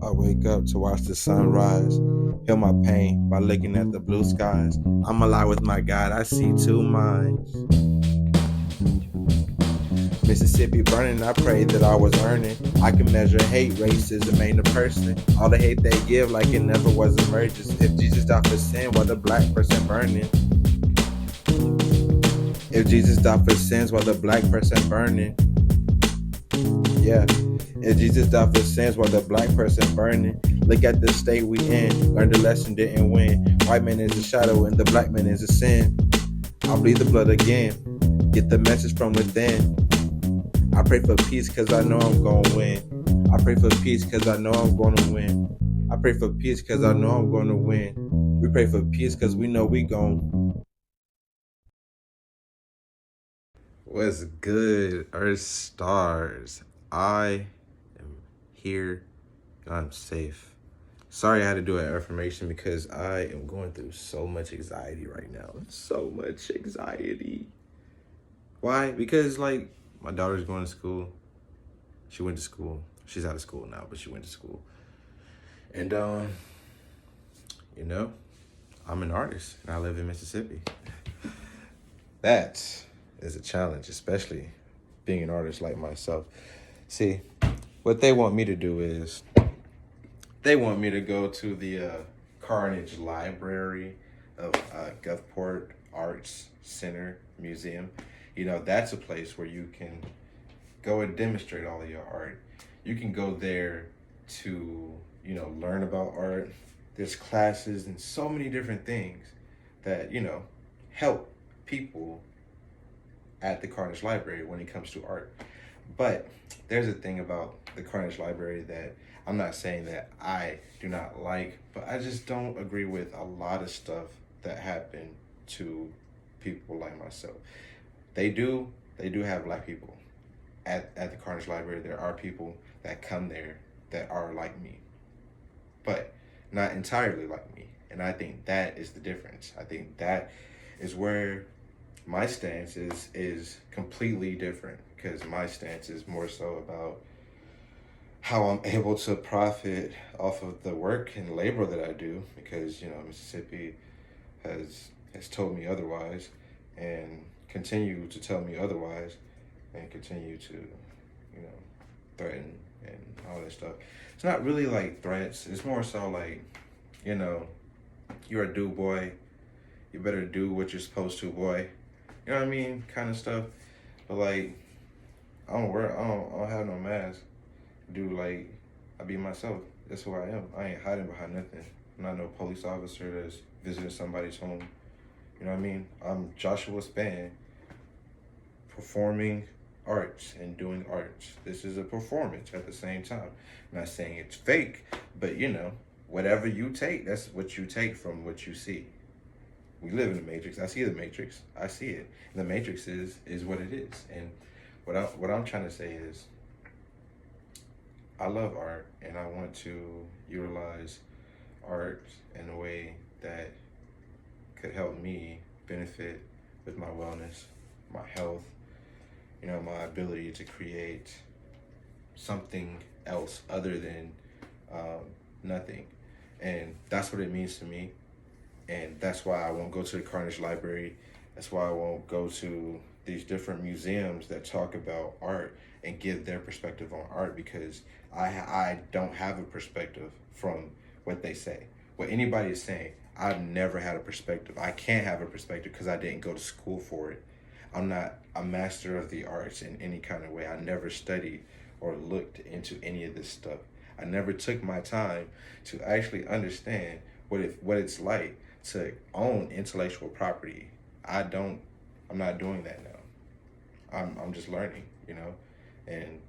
I wake up to watch the sunrise, heal my pain by looking at the blue skies. I'm alive with my God, I see two minds. Mississippi burning, I prayed that I was earning. I can measure hate, racism ain't a person. All the hate they give like it never was emergence. If Jesus died for sin, why the black person burning? If Jesus died for sins, why the black person burning? Yeah. If Jesus died for sins, why the black person burning? Look at the state we in. Learned the lesson, didn't win. White man is a shadow and the black man is a sin. I'll bleed the blood again. Get the message from within. I pray for peace cause I know I'm gonna win. I pray for peace cause I know I'm gonna win. I pray for peace cause I know I'm gonna win. We pray for peace cause we know we gon'. What's good, Earth stars? I am here. I'm safe. Sorry I had to do an affirmation because I am going through so much anxiety right now. So much anxiety. Why? Because like my daughter's going to school. She went to school. She's out of school now, but she went to school. And you know, I'm an artist and I live in Mississippi. That is a challenge, especially being an artist like myself. See, what they want me to do is they want me to go to the Carnage Library of Gulfport Arts Center Museum. You know, that's a place where you can go and demonstrate all of your art. You can go there to, you know, learn about art. There's classes and so many different things that, you know, help people at the Carnage Library when it comes to art. But there's a thing about the Carnage Library that I'm not saying that I do not like, but I just don't agree with a lot of stuff that happen to people like myself. They do have black people at the Carnage Library. There are people that come there that are like me, but not entirely like me. And I think that is the difference. I think that is where my stance is completely different, because my stance is more so about how I'm able to profit off of the work and labor that I do, because, you know, Mississippi has told me otherwise and continue to tell me otherwise and continue to, you know, threaten and all that stuff. It's not really like threats. It's more so like, you know, you're a dude, boy. You better do what you're supposed to, boy. You know what I mean? Kind of stuff. But like, I don't have no mask. Dude, like, I be myself. That's who I am. I ain't hiding behind nothing. I'm not no police officer that's visiting somebody's home. You know what I mean? I'm Joshua Span, performing arts and doing arts. This is a performance at the same time. I'm not saying it's fake, but you know, whatever you take, that's what you take from what you see. We live in the Matrix. I see the Matrix. I see it. And the Matrix is what it is. And what I'm trying to say is, I love art and I want to utilize art in a way that could help me benefit with my wellness, my health, you know, my ability to create something else other than nothing. And that's what it means to me. And that's why I won't go to the Carnage Library. That's why I won't go to these different museums that talk about art and give their perspective on art, because I don't have a perspective from what they say. What anybody is saying, I've never had a perspective. I can't have a perspective because I didn't go to school for it. I'm not a master of the arts in any kind of way. I never studied or looked into any of this stuff. I never took my time to actually understand what it's like to own intellectual property. I'm not doing that now. I'm just learning, you know, and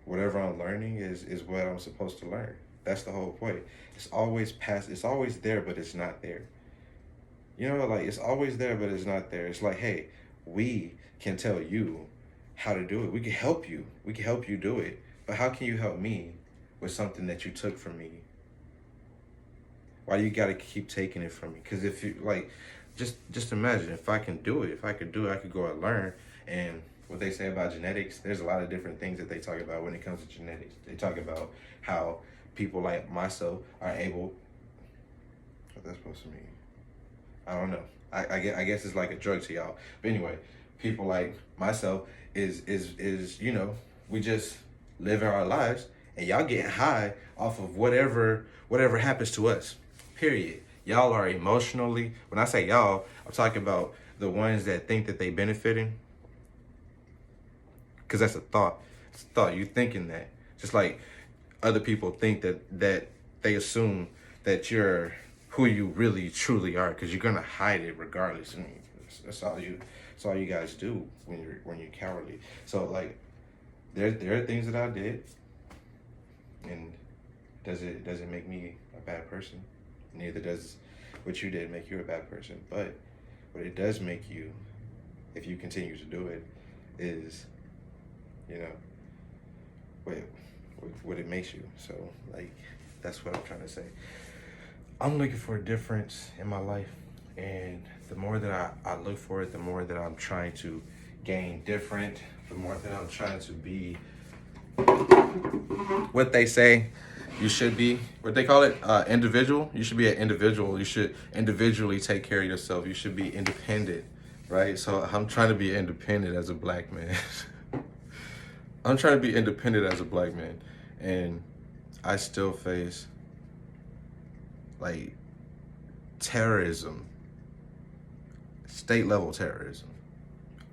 whatever I'm learning is what I'm supposed to learn. That's the whole point. It's always there, but it's not there. You know, like, it's always there, but it's not there. It's like, hey, we can tell you how to do it. We can help you. We can help you do it. But how can you help me with something that you took from me? Why do you got to keep taking it from me? Because if you, like, just imagine if I can do it. If I could do it, I could go and learn. And what they say about genetics, there's a lot of different things that they talk about when it comes to genetics. They talk about how people like myself are able, what that's supposed to mean, I don't know. I guess it's like a drug to y'all. But anyway, people like myself is you know, we just living our lives, and y'all getting high off of whatever happens to us. Period. Y'all are emotionally, when I say y'all, I'm talking about the ones that think that they benefiting. Because that's a thought. It's a thought. You thinking that. Just like other people think that they assume that you're who you really truly are, because you're gonna hide it regardless. I mean, that's all you guys do when you're cowardly. So like, there are things that I did, and does it make me a bad person? Neither does what you did make you a bad person. But what it does make you, if you continue to do it, is, you know, what it makes you. So like, that's what I'm trying to say. I'm looking for a difference in my life, and the more that I look for it, the more that I'm trying to gain different, the more that I'm trying to be what they say you should be, what they call it, individual. You should be an individual. You should individually take care of yourself. You should be independent, right? So I'm trying to be independent as a black man. I'm trying to be independent as a black man, and I still face like terrorism, state level terrorism.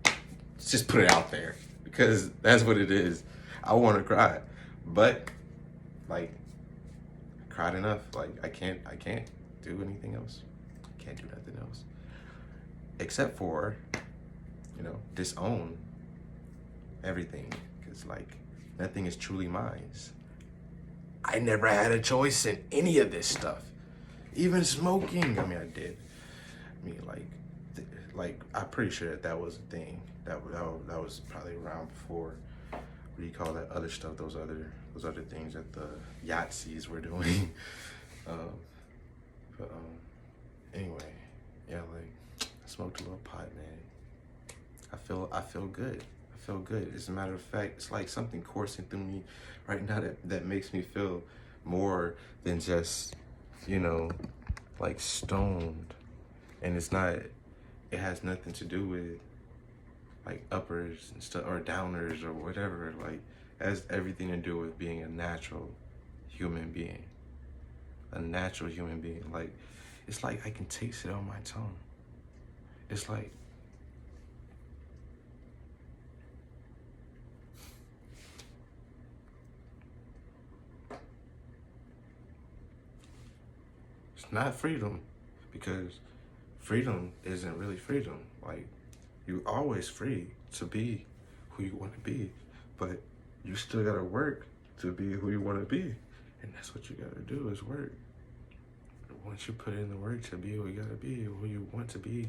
Let's just put it out there, because that's what it is. I want to cry, but like, I cried enough. Like, I can't do anything else. I can't do nothing else except for, you know, disown everything, because like, nothing is truly mine. I never had a choice in any of this stuff. Even smoking. I mean, I did. I mean, like I'm pretty sure that was a thing. That was probably around before. What do you call that other stuff? Those other things that the Yahtzees were doing. Anyway, yeah, like, I smoked a little pot, man. I feel good. I feel good. As a matter of fact, it's like something coursing through me right now that makes me feel more than just, you know, like stoned. And it has nothing to do with like uppers and stuff or downers or whatever. Like, it has everything to do with being a natural human being. A natural human being. Like, it's like I can taste it on my tongue. It's like, it's not freedom, because freedom isn't really freedom. Like, you're always free to be who you want to be, but you still gotta work to be who you want to be, and that's what you gotta do, is work. Once you put in the work to be who you gotta be, who you want to be,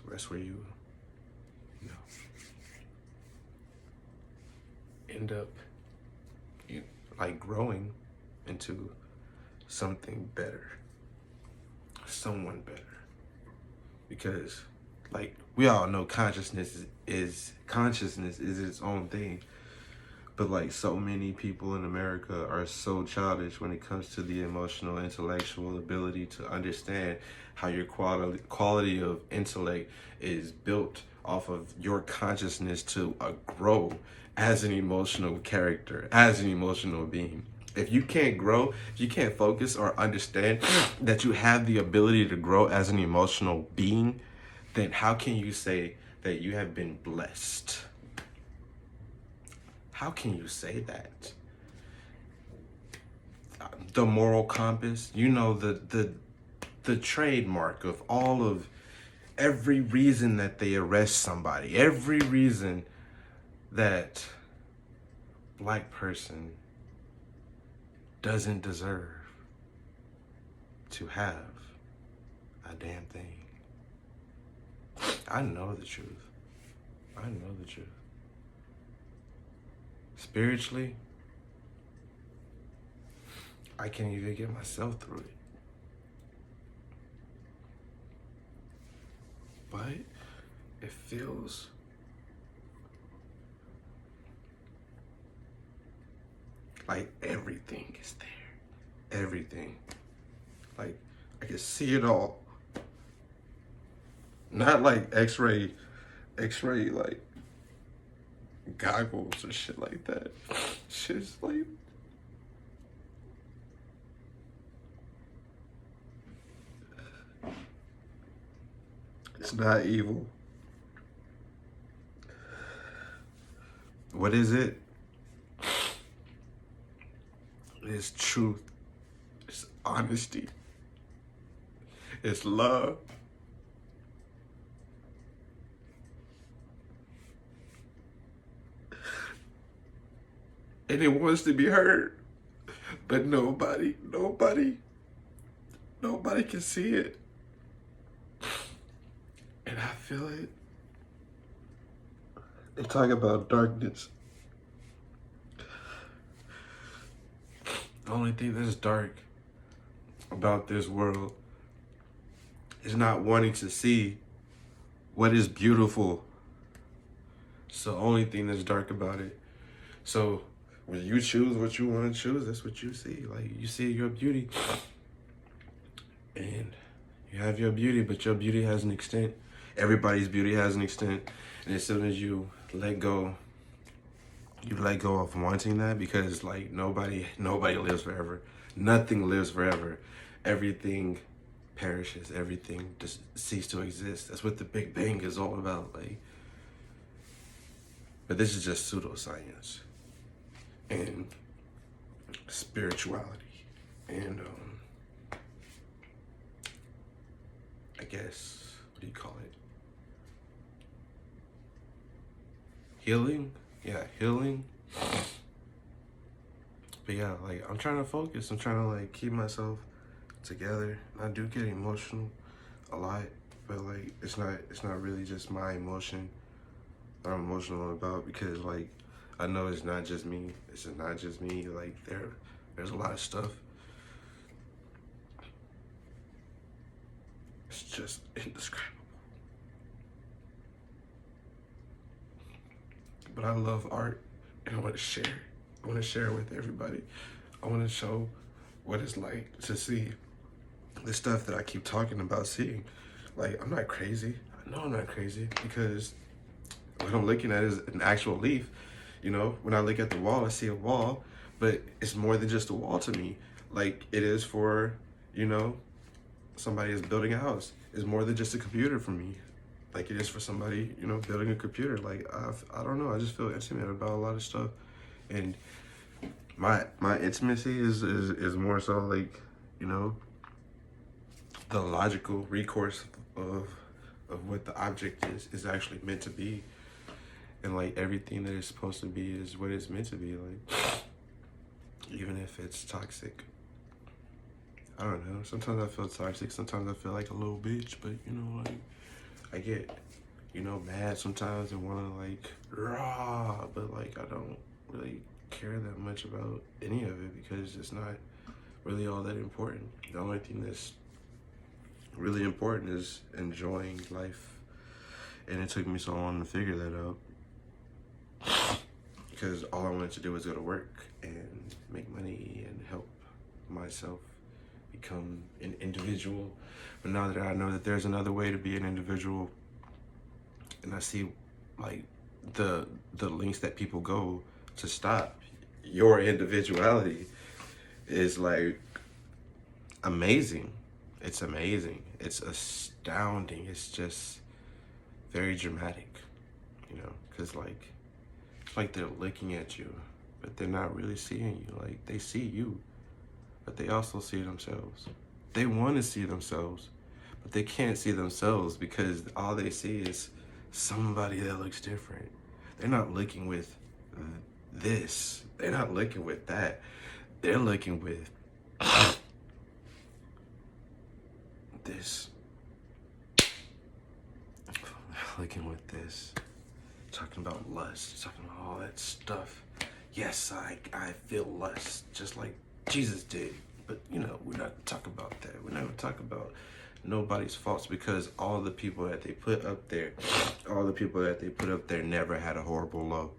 that's where you know, end up like growing into something better, someone better. Because like, we all know consciousness is its own thing, but like, so many people in America are so childish when it comes to the emotional, intellectual ability to understand how your quality of intellect is built off of your consciousness to grow as an emotional character, as an emotional being. If you can't grow, if you can't focus or understand that you have the ability to grow as an emotional being, then how can you say that you have been blessed? How can you say that? The moral compass, you know, the trademark of every reason that they arrest somebody, every reason that black person doesn't deserve to have a damn thing. I know the truth. I know the truth. Spiritually, I can't even get myself through it. But it feels Like everything is there. Everything. Like I can see it all. Not like X-ray like goggles or shit like that. Shit's like it's not evil. What is it? It's truth. It's honesty. It's love. And it wants to be heard. But nobody can see it. And I feel it. They talk about darkness. The only thing that's dark about this world is not wanting to see what is beautiful. It's the only thing that's dark about it. So when you choose what you want to choose, that's what you see. Like you see your beauty. And you have your beauty, but your beauty has an extent. Everybody's beauty has an extent. And as soon as you let go of wanting that, because like nobody lives forever. Nothing lives forever. Everything perishes. Everything just ceases to exist. That's what the Big Bang is all about. Like, but this is just pseudoscience and spirituality and I guess, what do you call it? Healing? Yeah, healing. But yeah, like I'm trying to focus. I'm trying to like keep myself together. I do get emotional a lot, but like it's not really just my emotion that I'm emotional about, because like I know it's not just me. It's not just me. Like there's a lot of stuff. It's just indescribable. But I love art and I want to share. I want to share it with everybody. I want to show what it's like to see the stuff that I keep talking about seeing. Like, I'm not crazy. I know I'm not crazy, because what I'm looking at is an actual leaf. You know, when I look at the wall, I see a wall, but it's more than just a wall to me. Like it is for, you know, somebody is building a house. It's more than just a computer for me. Like it is for somebody, you know, building a computer. Like I don't know, I just feel intimate about a lot of stuff. And my intimacy is more so like, you know, the logical recourse of what the object is actually meant to be. And like everything that it's supposed to be is what it's meant to be. Like, even if it's toxic. I don't know. Sometimes I feel toxic. Sometimes I feel like a little bitch. But you know, like I get, you know, mad sometimes and want to like rah. But like I don't really care that much about any of it, because it's not really all that important. The only thing that's really important is enjoying life. And it took me so long to figure that out, because all I wanted to do was go to work and make money and help myself become an individual. But now that I know that there's another way to be an individual, and I see like the links that people go to stop your individuality, is like amazing. It's amazing. It's astounding. It's just very dramatic, you know, because like it's like they're looking at you, but they're not really seeing you. Like they see you, but they also see themselves. They want to see themselves, but they can't see themselves because all they see is somebody that looks different. They're not looking with this. They're not looking with that. They're looking with this. Looking with this. Talking about lust. Talking about all that stuff. Yes, I feel lust, just like Jesus did. But, you know, we're not going to talk about that. We're not going to talk about nobody's faults, because all the people that they put up there, never had a horrible low.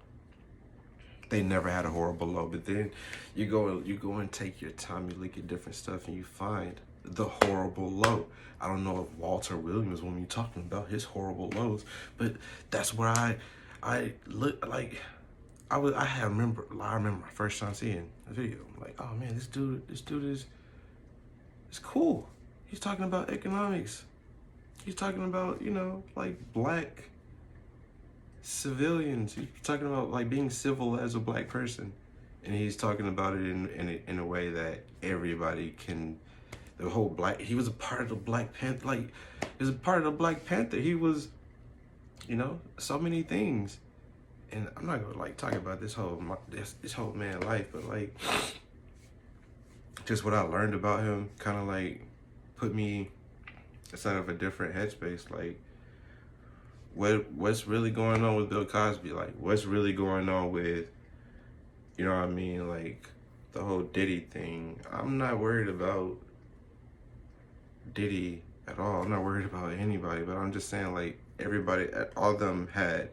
they never had a horrible low. But then you go and take your time, you look at different stuff, and you find the horrible low. I don't know if Walter Williams, when you're talking about his horrible lows, but that's where I look like I remember my first time seeing the video. I'm like, oh man, this dude is cool. He's talking about economics. He's talking about, you know, like black civilians. He's talking about like being civil as a black person, and he's talking about it in a way that everybody can. The whole black. He was a part of the Black Panther. Like, he was a part of the Black Panther. He was, you know, so many things. And I'm not gonna like talk about this whole man life, but like just what I learned about him kind of like put me inside of a different headspace. Like, what's really going on with Bill Cosby? Like, what's really going on with, you know what I mean, like the whole Diddy thing? I'm not worried about Diddy at all. I'm not worried about anybody, but I'm just saying, like, everybody, all of them had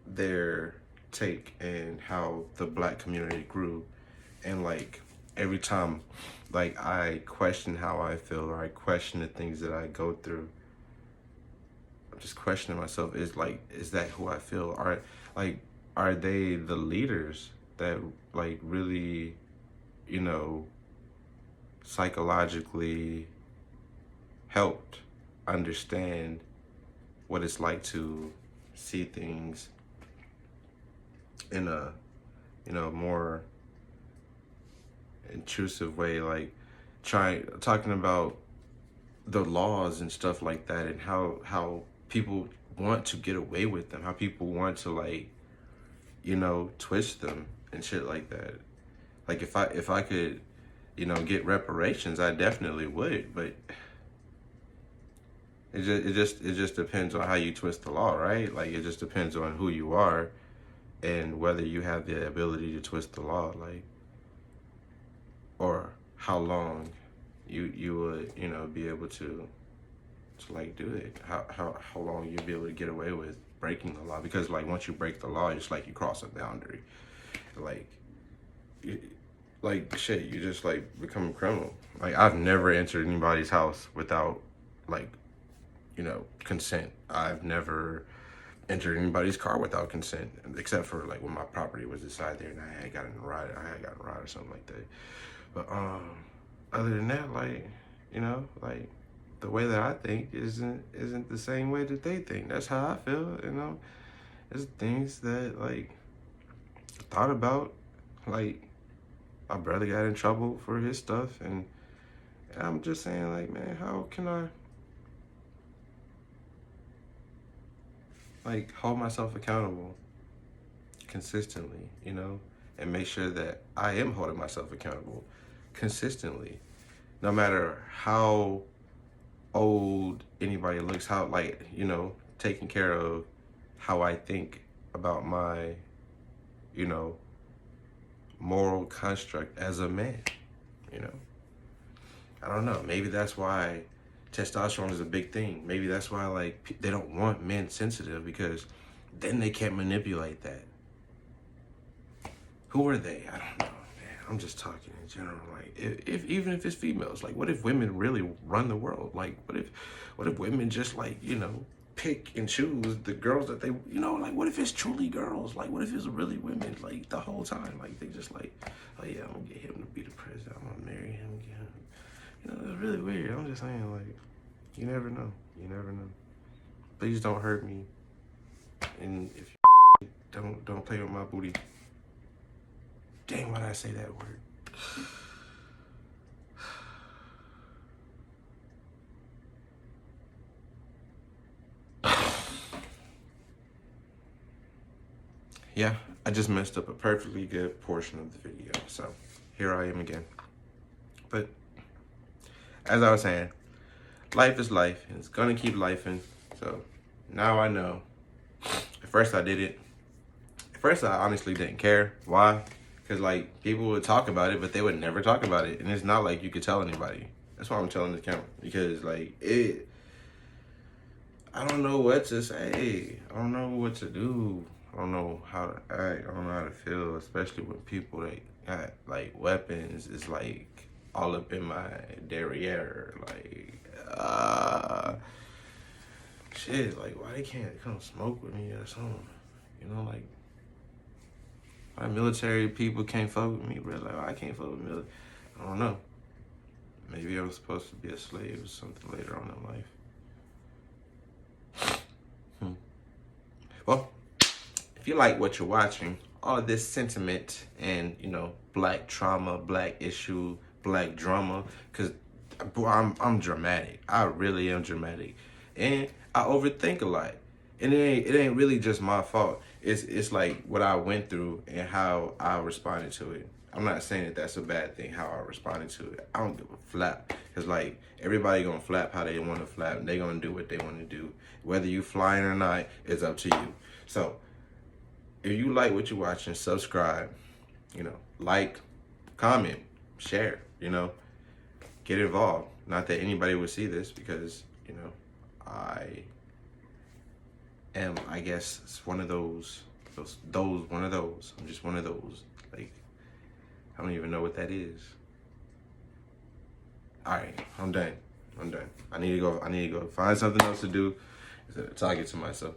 their take and how the black community grew. And like every time like I question how I feel, or I question the things that I go through, I'm just questioning myself, is that who I feel? Are they the leaders that like really, you know, psychologically helped understand what it's like to see things in a, you know, more intrusive way, like talking about the laws and stuff like that, and how people want to get away with them, how people want to, like, you know, twist them and shit like that. Like, if I could, you know, get reparations, I definitely would, but it just depends on how you twist the law, right? Like, it just depends on who you are and whether you have the ability to twist the law, like, or how long you would, you know, be able to like do it. How long you'd be able to get away with breaking the law, because like once you break the law, it's like you cross a boundary. Like shit, you just like become a criminal. Like, I've never entered anybody's house without, like, you know, consent. I've never entered anybody's car without consent, except for like when my property was inside there and I had gotten a ride or something like that. But other than that, like, you know, like the way that I think isn't the same way that they think. That's how I feel, you know. There's things that like I thought about, like my brother got in trouble for his stuff, and I'm just saying, like, man, how can I like hold myself accountable consistently, you know, and make sure that I am holding myself accountable consistently, no matter how old anybody looks, how, like, you know, taking care of how I think about my, you know, moral construct as a man, you know. I don't know, maybe that's why testosterone is a big thing. Maybe that's why, like, they don't want men sensitive, because then they can't manipulate that. Who are they? I don't know, man. I'm just talking in general. Like, if even if it's females, like, what if women really run the world? Like, what if women just, like, you know, pick and choose the girls that they, you know, like, what if it's truly girls? Like, what if it's really women, like, the whole time? Like, they just like, oh yeah, I'm gonna get him to be the president. I'm gonna marry him, get him. You know, it's really weird. I'm just saying, like, you never know. You never know. Please don't hurt me. And if you don't play with my booty. Dang, why did I say that word? Yeah, I just messed up a perfectly good portion of the video. So here I am again. But as I was saying, life is life, and it's gonna keep lifing. So now I know. At first I did it. At first I honestly didn't care. Why? Because, like, people would talk about it, but they would never talk about it. And it's not like you could tell anybody. That's why I'm telling the camera. Because, like, I don't know what to say. I don't know what to do. I don't know how to act. I don't know how to feel, especially when people that got like weapons is like all up in my derriere. Like, shit. Like, why they can't come smoke with me or something? You know, like, why military people can't fuck with me, bro? Like, I can't fuck with military. I don't know. Maybe I'm supposed to be a slave or something later on in life. Well, if you like what you're watching, all of this sentiment and, you know, black trauma, black issue, black drama, because I'm dramatic. I really am dramatic. And I overthink a lot. And it ain't really just my fault. It's like what I went through and how I responded to it. I'm not saying that that's a bad thing, how I responded to it. I don't give a flap. Because, like, everybody gonna flap how they want to flap. They gonna do what they want to do. Whether you flying or not, it's up to you. So, if you like what you're watching, subscribe, you know, like, comment, share, you know, get involved. Not that anybody would see this because, you know, I am, I guess, it's one of those. I'm just one of those. Like, I don't even know what that is. All right, I'm done. I need to go find something else to do instead of talking to myself.